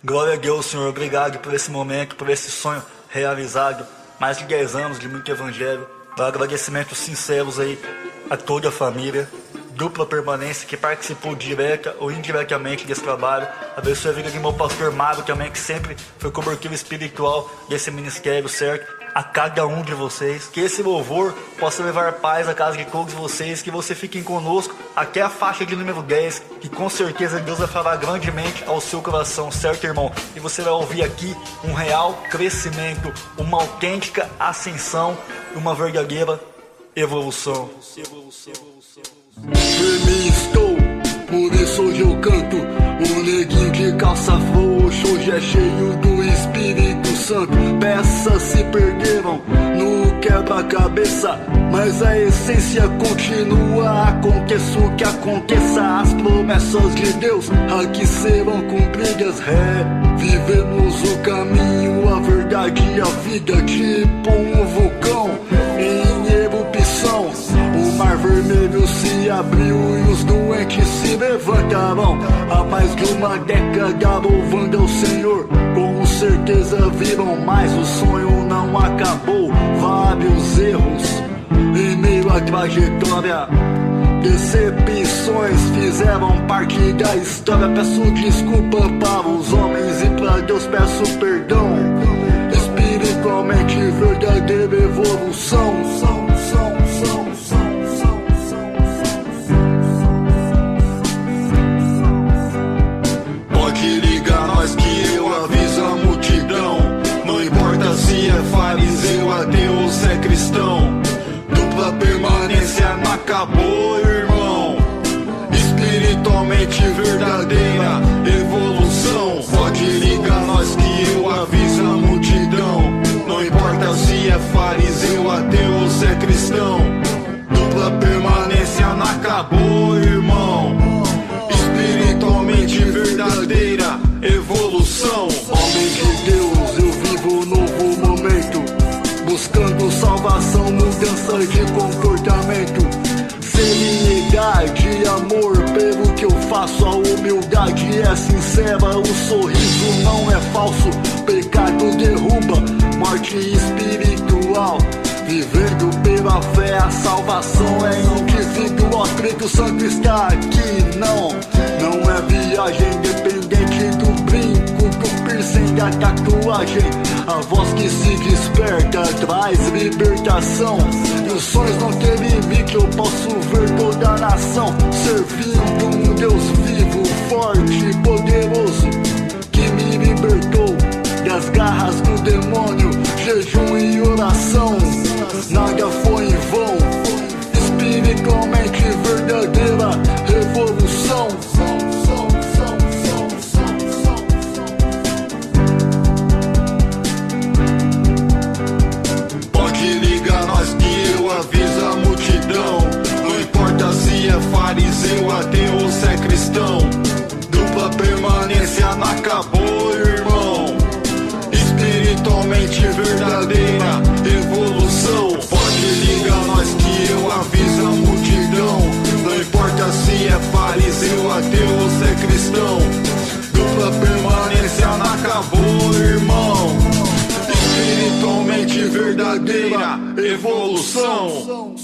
Glória a Deus, Senhor, obrigado por esse momento, por esse sonho realizado. Mais de 10 anos de muito evangelho. Dá agradecimentos sinceros aí a toda a família. Dupla Permanência, que participou direta ou indiretamente desse trabalho. Abençoe a vida de meu pastor Mário também, que sempre foi cobertura espiritual desse ministério, certo? A cada um de vocês, que esse louvor possa levar paz à casa de todos vocês, que você fiquem conosco até a faixa de número 10, que com certeza Deus vai falar grandemente ao seu coração, certo, irmão? E você vai ouvir aqui um real crescimento, uma autêntica ascensão e uma verdadeira evolução. Firme estou, por isso hoje eu canto. O neguinho de calça frouxa hoje é cheio do Espírito Santo. Peças se perderam no quebra-cabeça, mas a essência continua. Aconteça o que aconteça, as promessas de Deus aqui serão cumpridas. Vivemos o caminho, a verdade e a vida, tipo um vulcão em erupção. O mar vermelho se abriu e os doentes se levantaram. Há mais de uma década louvando ao Senhor, com certeza viram, mas o sonho não acabou. Vários erros em meio à trajetória, decepções fizeram parte da história. Peço desculpa para os homens e para Deus peço perdão. Espiritualmente verdadeira evolução. Pode ligar nós que eu aviso a multidão. Não importa se é fariseu, ateu ou se é cristão. Dupla permanência não acabou, irmão. Espiritualmente verdadeira evolução. Pode ligar nós que eu aviso a multidão. Não importa se é fariseu, ateu ou se é cristão. Dupla permanência não acabou, irmão. Espiritualmente verdadeira evolução. Homem de Deus, eu vivo um novo momento, buscando salvação, mudança de comportamento. Seriedade, amor pelo que eu faço. A humildade é sincera, o sorriso não é falso. Pecado derruba, morte espiritual. Vivendo pela fé, a salvação é individual. Espírito Santo está aqui, não é viagem independente do brinco, do piercing, da tatuagem. A voz que se desperta traz libertação. E os sonhos não têm limite, eu posso ver toda a nação servindo um Deus vivo, forte e poderoso, que me libertou das garras do demônio. Jejum e oração, nada foi em vão. Espiritualmente verdadeira revolução. Pode ligar nós que eu aviso a multidão. Não importa se é fariseu, ateu ou se é cristão. Dupla permanência não acabou, irmão. Espiritualmente verdadeira evolução. Pode ligar nós que eu aviso a multidão. Não importa se é fariseu, ateu ou se é cristão. Dupla permanência não acabou, irmão. Espiritualmente verdadeira evolução.